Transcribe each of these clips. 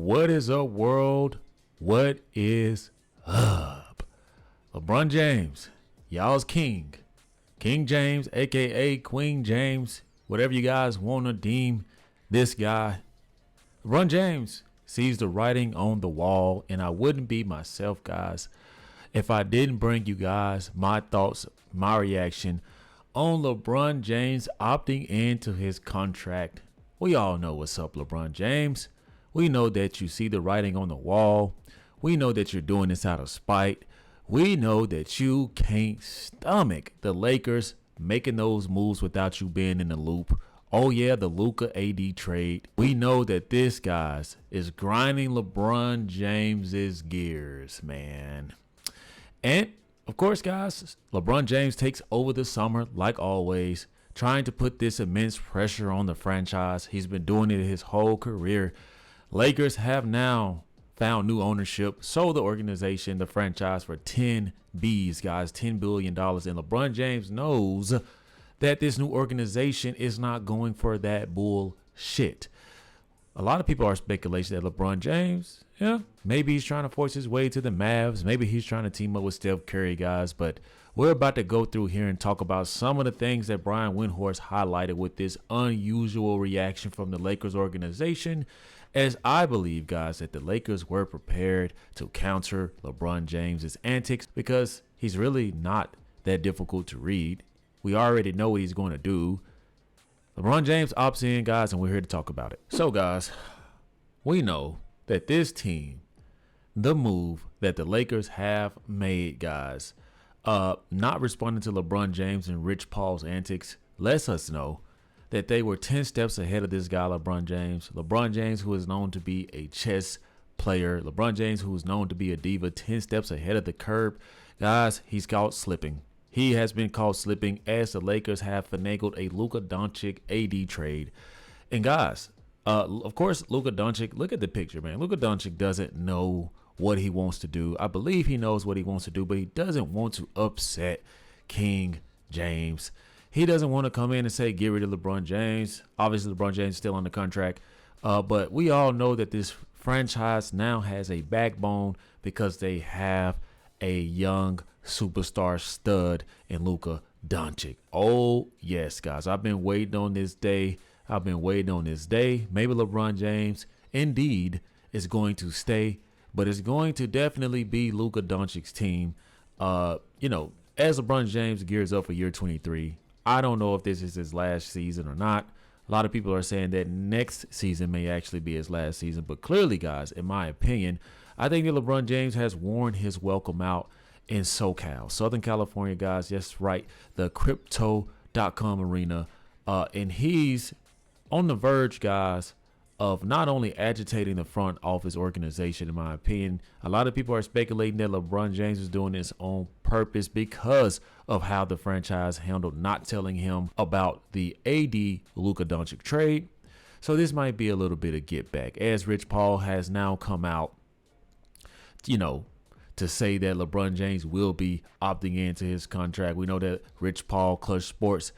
What is up, world? What is up? LeBron James, y'all's king. King James, aka Queen James, whatever you guys want to deem this guy. LeBron James sees the writing on the wall, and I wouldn't be myself, guys, if I didn't bring you guys my thoughts, my reaction on LeBron James opting into his contract. We all know what's up, LeBron James. We know that you see the writing on the wall. We know that you're doing this out of spite. We know that you can't stomach the Lakers making those moves without you being in the loop. Oh yeah, the Luka AD trade. We know that this, guys, is grinding LeBron James's gears, man. And of course, guys, LeBron James takes over the summer like always, trying to put this immense pressure on the franchise. He's been doing it his whole career. Lakers have now found new ownership, sold the organization, the franchise, for 10 B's, guys, $10 billion. And LeBron James knows that this new organization is not going for that bullshit. A lot of people are speculating that LeBron James, maybe he's trying to force his way to the Mavs. Maybe he's trying to team up with Steph Curry, guys. But we're about to go through here and talk about some of the things that Brian Windhorst highlighted with this unusual reaction from the Lakers organization, as I believe, guys, that the Lakers were prepared to counter LeBron James's antics because he's really not that difficult to read. We already know what he's going to do. LeBron James opts in, guys, and we're here to talk about it. So, guys, we know that this team, the move that the Lakers have made, guys, not responding to LeBron James and Rich Paul's antics, lets us know that they were 10 steps ahead of this guy, LeBron James. LeBron James, who is known to be a chess player. LeBron James, who is known to be a diva, 10 steps ahead of the curve. Guys, he's caught slipping. He has been caught slipping as the Lakers have finagled a Luka Doncic AD trade. And guys, of course, Luka Doncic, look at the picture, man. Luka Doncic doesn't know what he wants to do. I believe he knows what he wants to do, but he doesn't want to upset King James. He doesn't want to come in and say, get rid of LeBron James. Obviously, LeBron James is still on the contract. But we all know that this franchise now has a backbone because they have a young superstar stud in Luka Doncic. Oh, yes, guys. I've been waiting on this day. Maybe LeBron James indeed is going to stay, but it's going to definitely be Luka Doncic's team. As LeBron James gears up for year 23, I don't know if this is his last season or not. A lot of people are saying that next season may actually be his last season. But clearly, guys, in my opinion, I think that LeBron James has worn his welcome out in SoCal, Southern California, guys. Yes, right. The crypto.com arena. And he's on the verge, guys, of not only agitating the front office organization, in my opinion. A lot of people are speculating that LeBron James is doing this on purpose because of how the franchise handled not telling him about the AD Luka Doncic trade. So this might be a little bit of get back, as Rich Paul has now come out, to say that LeBron James will be opting into his contract. We know that Rich Paul, Clutch Sports,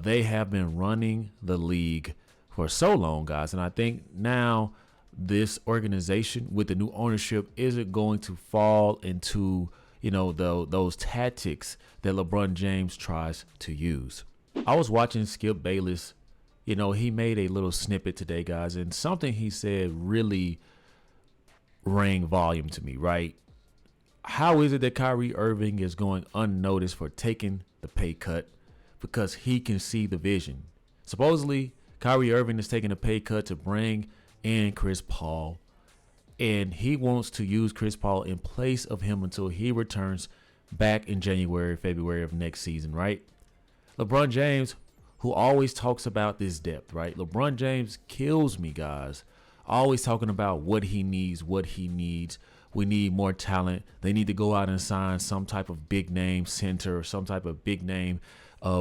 they have been running the league for so long, guys. And I think now this organization with the new ownership isn't going to fall into, those tactics that LeBron James tries to use. I was watching Skip Bayless. He made a little snippet today, guys, and something he said really rang volume to me, right? How is it that Kyrie Irving is going unnoticed for taking the pay cut? Because he can see the vision. Supposedly, Kyrie Irving is taking a pay cut to bring in Chris Paul, and he wants to use Chris Paul in place of him until he returns back in January, February of next season, right? LeBron James, who always talks about this depth, right? LeBron James kills me, guys. Always talking about what he needs. We need more talent. They need to go out and sign some type of big name center or some type of big name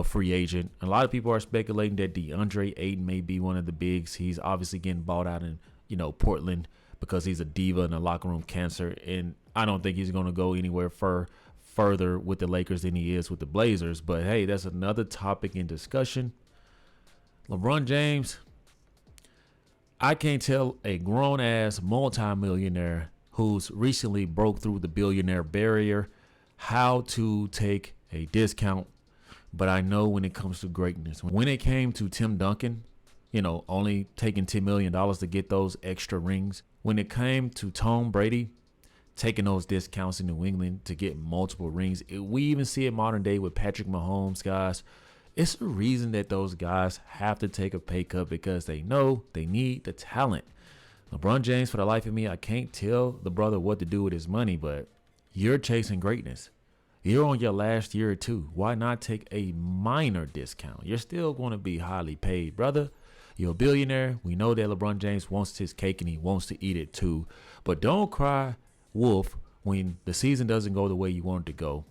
free agent. A lot of people are speculating that DeAndre Ayton may be one of the bigs. He's obviously getting bought out in, Portland because he's a diva and a locker room cancer. And I don't think he's going to go anywhere further with the Lakers than he is with the Blazers. But hey, that's another topic in discussion. LeBron James, I can't tell a grown ass multimillionaire who's recently broke through the billionaire barrier how to take a discount. But I know when it comes to greatness, when it came to Tim Duncan, only taking $10 million to get those extra rings. When it came to Tom Brady, taking those discounts in New England to get multiple rings. We even see it modern day with Patrick Mahomes, guys. It's the reason that those guys have to take a pay cut because they know they need the talent. LeBron James, for the life of me, I can't tell the brother what to do with his money, but you're chasing greatness. You're on your last year or two. Why not take a minor discount? You're still going to be highly paid, brother. You're a billionaire. We know that LeBron James wants his cake and he wants to eat it too. But don't cry wolf when the season doesn't go the way you want it to go.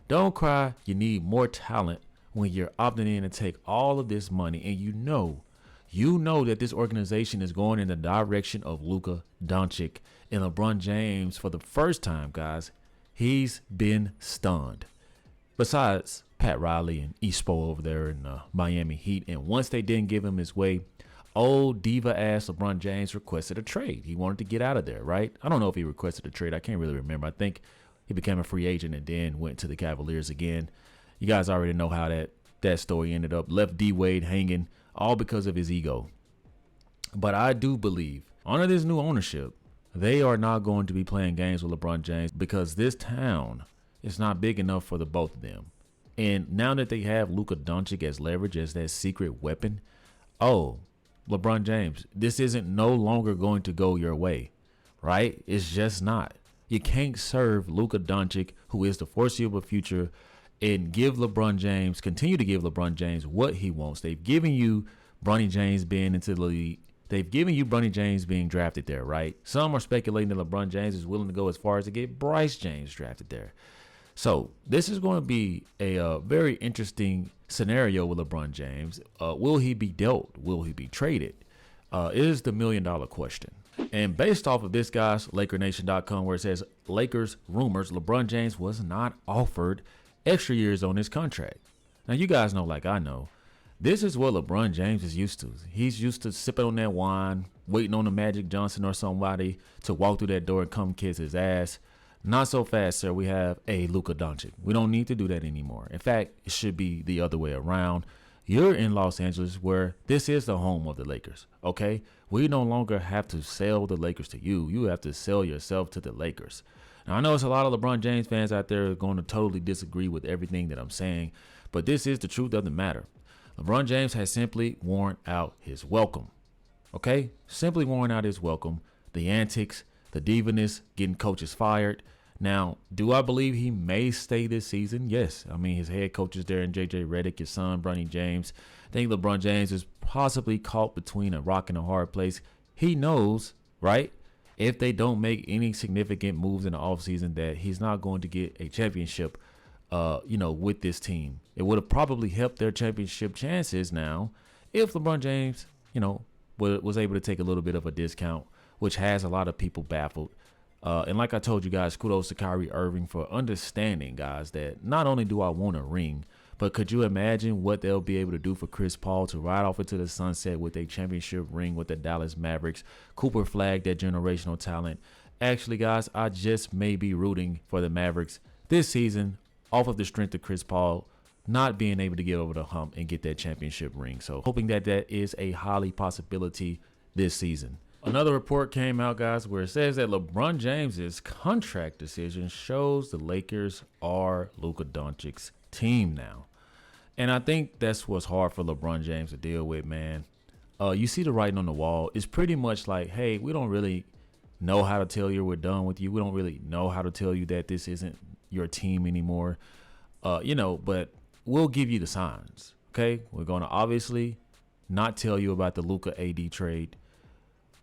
Don't cry you need more talent when you're opting in to take all of this money and you know that this organization is going in the direction of Luka Doncic and LeBron James. For the first time, guys, he's been stunned. Besides Pat Riley and Espo over there in Miami Heat, and once they didn't give him his way, old diva ass LeBron James requested a trade. He wanted to get out of there, right? I don't know if he requested a trade. I can't really remember. I think he became a free agent and then went to the Cavaliers again. You guys already know how that story ended up. Left D Wade hanging, all because of his ego. But I do believe under this new ownership, they are not going to be playing games with LeBron James because this town is not big enough for the both of them. And now that they have Luka Doncic as leverage, as that secret weapon, LeBron James, this isn't no longer going to go your way, right? It's just not. You can't serve Luka Doncic, who is the foreseeable future, and continue to give LeBron James what he wants. They've given you Bronny James being into the league. They've given you Bronny James being drafted there, right? Some are speculating that LeBron James is willing to go as far as to get Bryce James drafted there. So this is going to be a very interesting scenario with LeBron James. Will he be dealt? Will he be traded? Is the $1 million question. And based off of this, guys, LakerNation.com, where it says Lakers rumors, LeBron James was not offered extra years on his contract. Now, you guys know, like I know, this is what LeBron James is used to. He's used to sipping on that wine, waiting on a Magic Johnson or somebody to walk through that door and come kiss his ass. Not so fast, sir. We have a Luka Doncic. We don't need to do that anymore. In fact, it should be the other way around. You're in Los Angeles, where this is the home of the Lakers, okay? We no longer have to sell the Lakers to you. You have to sell yourself to the Lakers. Now, I know it's a lot of LeBron James fans out there going to totally disagree with everything that I'm saying, but this is the truth of the matter. LeBron James has simply worn out his welcome, okay? Simply worn out his welcome. The antics, the divaness, getting coaches fired. Now, do I believe he may stay this season? Yes. I mean, his head coach is there in J.J. Redick, his son, Bronny James. I think LeBron James is possibly caught between a rock and a hard place. He knows, right, if they don't make any significant moves in the offseason, that he's not going to get a championship, with this team. It would have probably helped their championship chances now if LeBron James, was able to take a little bit of a discount, which has a lot of people baffled. And like I told you guys, kudos to Kyrie Irving for understanding, guys, that not only do I want a ring, but could you imagine what they'll be able to do for Chris Paul to ride off into the sunset with a championship ring with the Dallas Mavericks? Cooper Flag, that generational talent. Actually, guys, I just may be rooting for the Mavericks this season off of the strength of Chris Paul not being able to get over the hump and get that championship ring. So hoping that is a highly possibility this season. Another report came out, guys, where it says that LeBron James's contract decision shows the Lakers are Luka Doncic's team now. And I think that's what's hard for LeBron James to deal with, man. You see the writing on the wall. It's pretty much like, hey, we don't really know how to tell you we're done with you. We don't really know how to tell you that this isn't your team anymore. But we'll give you the signs, okay? We're going to obviously not tell you about the Luka AD trade.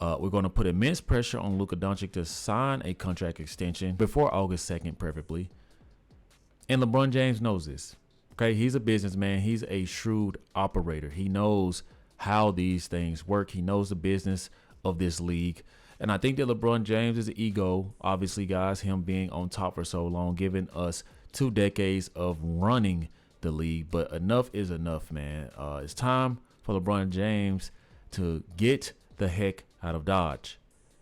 We're going to put immense pressure on Luka Doncic to sign a contract extension before August 2nd, preferably. And LeBron James knows this. Okay, he's a businessman. He's a shrewd operator. He knows how these things work. He knows the business of this league. And I think that LeBron James is an ego, obviously, guys, him being on top for so long, giving us 2 decades of running the league. But enough is enough, man. It's time for LeBron James to get the heck out of Dodge.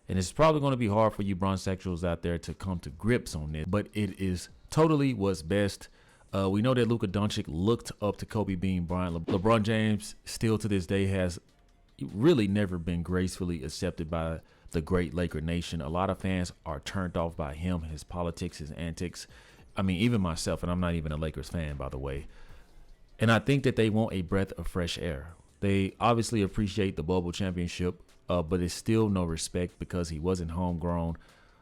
And it's probably going to be hard for you Bronsexuals out there to come to grips on this, but it is totally what's best. We know that Luka Doncic looked up to Kobe Bean Bryant. LeBron James still to this day has really never been gracefully accepted by the great Laker nation. A lot of fans are turned off by him, his politics, his antics. I mean, even myself, and I'm not even a Lakers fan, by the way. And I think that they want a breath of fresh air. They obviously appreciate the bubble championship, but it's still no respect because he wasn't homegrown.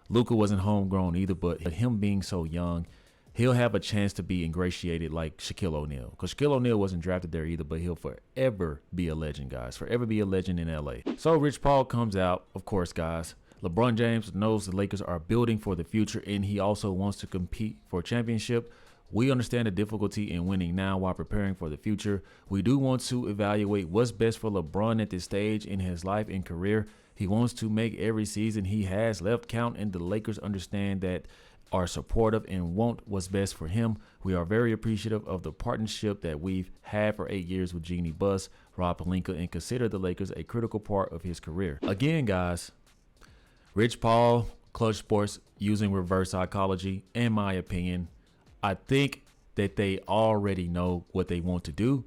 Luka wasn't homegrown either, but him being so young, he'll have a chance to be ingratiated like Shaquille O'Neal. Because Shaquille O'Neal wasn't drafted there either, but he'll forever be a legend, guys. Forever be a legend in L.A. So Rich Paul comes out, of course, guys. LeBron James knows the Lakers are building for the future, and he also wants to compete for a championship. We understand the difficulty in winning now while preparing for the future. We do want to evaluate what's best for LeBron at this stage in his life and career. He wants to make every season he has left count, and the Lakers understand that, are supportive and want what's best for him. We are very appreciative of the partnership that we've had for 8 years with Jeannie Buss, Rob Pelinka, and consider the Lakers a critical part of his career. Again, guys, Rich Paul, Clutch Sports, using reverse psychology, in my opinion, I think that they already know what they want to do.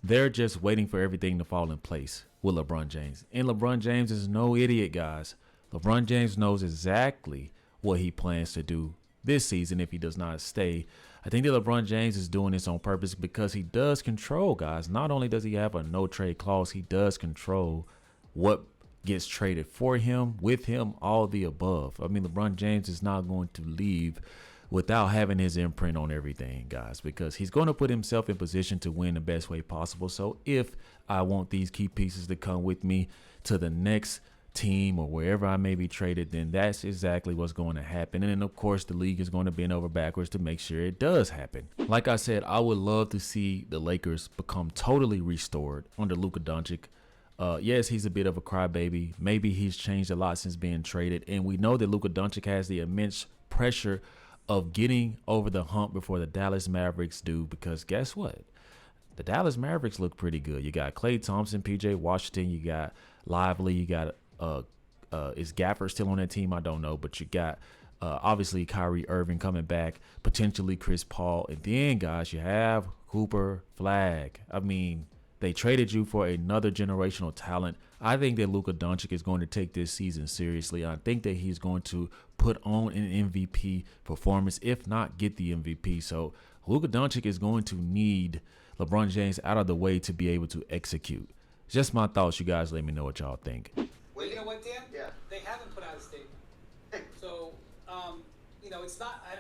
They're just waiting for everything to fall in place with LeBron James. And LeBron James is no idiot, guys. LeBron James knows exactly what he plans to do this season if he does not stay. I think that LeBron James is doing this on purpose because he does control, guys. Not only does he have a no trade clause, he does control what gets traded for him, with him, all the above. I mean, LeBron James is not going to leave without having his imprint on everything, guys, because he's going to put himself in position to win the best way possible. So if I want these key pieces to come with me to the next team or wherever I may be traded, then that's exactly what's going to happen. And then, of course, the league is going to bend over backwards to make sure it does happen. Like I said, I would love to see the Lakers become totally restored under Luka Doncic. Yes, he's a bit of a crybaby. Maybe he's changed a lot since being traded. And we know that Luka Doncic has the immense pressure of getting over the hump before the Dallas Mavericks do, because guess what? The Dallas Mavericks look pretty good. You got Klay Thompson, PJ Washington, you got Lively, you got is Gafford still on that team? I don't know, but you got obviously Kyrie Irving coming back, potentially Chris Paul, and then guys, you have Cooper Flag. I mean, they traded you for another generational talent. I think that Luka Doncic is going to take this season seriously. I think that he's going to put on an MVP performance, if not get the MVP. So Luka Doncic is going to need LeBron James out of the way to be able to execute. Just my thoughts. You guys let me know what y'all think. Well, you know what, Dan? Yeah. They haven't put out a statement. So,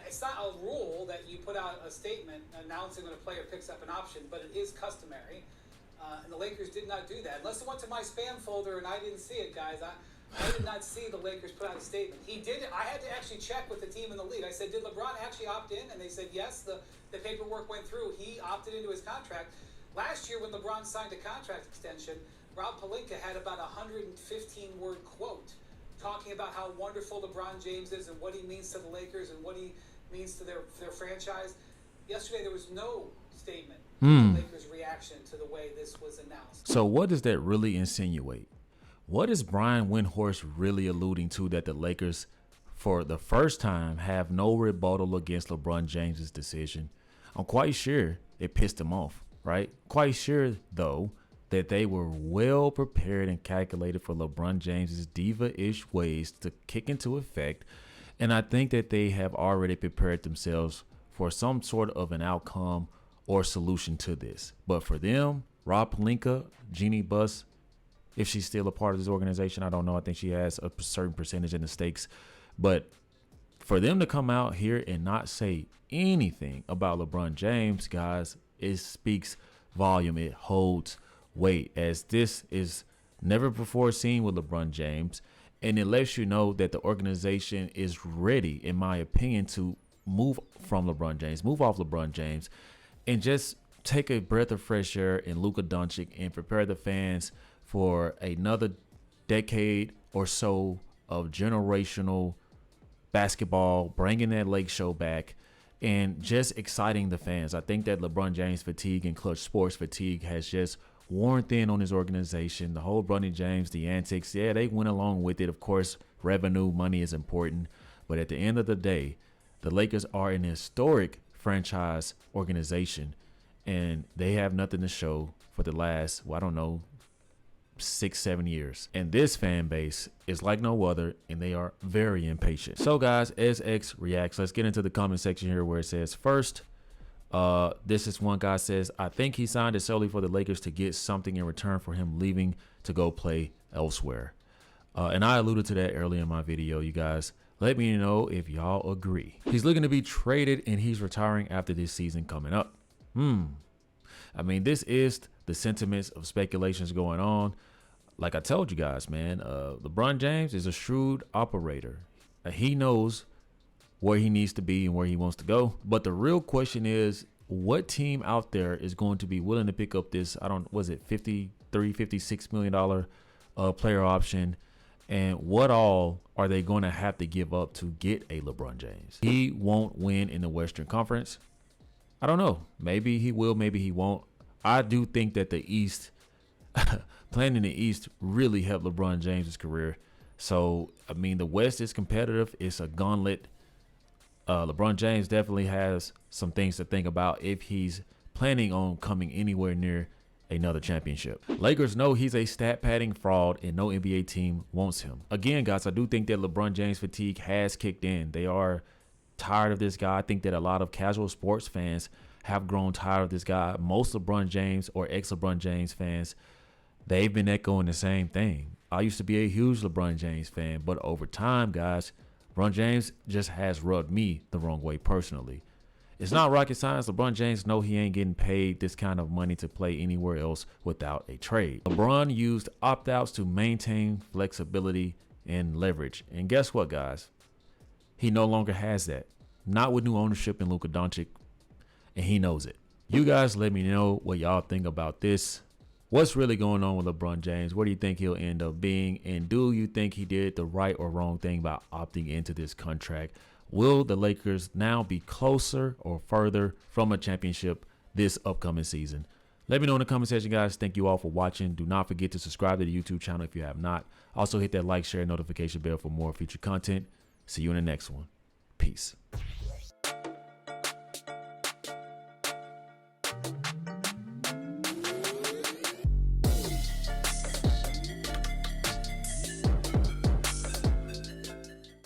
it's not a rule that you put out a statement announcing when a player picks up an option, but it is customary. And the Lakers did not do that. Unless it went to my spam folder and I didn't see it, guys. I did not see the Lakers put out a statement. He did it. I had to actually check with the team in the league. I said, did LeBron actually opt in? And they said, yes, the paperwork went through. He opted into his contract. Last year when LeBron signed a contract extension, Rob Pelinka had about a 115-word quote talking about how wonderful LeBron James is and what he means to the Lakers and what he means to their franchise. Yesterday there was no statement. The Lakers' reaction to the way this was announced. So what does that really insinuate? What is Brian Windhorst really alluding to, that the Lakers, for the first time, have no rebuttal against LeBron James's decision? I'm quite sure it pissed him off, right? Quite sure, though, that they were well prepared and calculated for LeBron James's diva-ish ways to kick into effect. And I think that they have already prepared themselves for some sort of an outcome or solution to this. But for them, Rob Pelinka, Jeannie Buss, if she's still a part of this organization, I don't know. I think she has a certain percentage in the stakes. But for them to come out here and not say anything about LeBron James, guys, it speaks volume. It holds weight, as this is never before seen with LeBron James. And it lets you know that the organization is ready, in my opinion, to move from LeBron James, move off LeBron James, and just take a breath of fresh air in Luka Doncic and prepare the fans for another decade or so of generational basketball, bringing that Lake Show back, and just exciting the fans. I think that LeBron James fatigue and Clutch Sports fatigue has just worn thin on his organization. The whole Bronny James, the antics, yeah, they went along with it. Of course, revenue, money is important. But at the end of the day, the Lakers are an historic franchise organization, and they have nothing to show for the last, well, I don't know, 6-7 years. And this fan base is like no other, and they are very impatient. So guys, as X reacts, let's get into the comment section here where it says, first, this is one guy says, I think he signed it solely for the Lakers to get something in return for him leaving to go play elsewhere. And I alluded to that earlier in my video. You guys, let me know if y'all agree. He's looking to be traded and he's retiring after this season coming up. I mean, this is the sentiments of speculations going on. Like I told you guys, man, LeBron James is a shrewd operator. He knows where he needs to be and where he wants to go. But the real question is, what team out there is going to be willing to pick up this, was it $56 million player option? And what all are they going to have to give up to get a LeBron James? He won't win in the Western Conference. I don't know. Maybe he will, maybe he won't. I do think that the East, playing in the East, really helped LeBron James' career. So, I mean, the West is competitive. It's a gauntlet. LeBron James definitely has some things to think about if he's planning on coming anywhere near another championship. Lakers know he's a stat padding fraud and no NBA team wants him. Again, guys, I do think that LeBron James fatigue has kicked in. They are tired of this guy. I think that a lot of casual sports fans have grown tired of this guy. Most LeBron James or ex-LeBron James fans, they've been echoing the same thing. I used to be a huge LeBron James fan, but over time, guys, LeBron James just has rubbed me the wrong way personally. It's not rocket science. LeBron James know he ain't getting paid this kind of money to play anywhere else without a trade. LeBron used opt-outs to maintain flexibility and leverage. And guess what, guys? He no longer has that. Not with new ownership in Luka Doncic, and he knows it. You guys let me know what y'all think about this. What's really going on with LeBron James? Where do you think he'll end up being? And do you think he did the right or wrong thing by opting into this contract? Will the Lakers now be closer or further from a championship this upcoming season? Let me know in the comment section, guys. Thank you all for watching. Do not forget to subscribe to the YouTube channel if you have not. Also hit that like, share, notification bell for more future content. See you in the next one. Peace.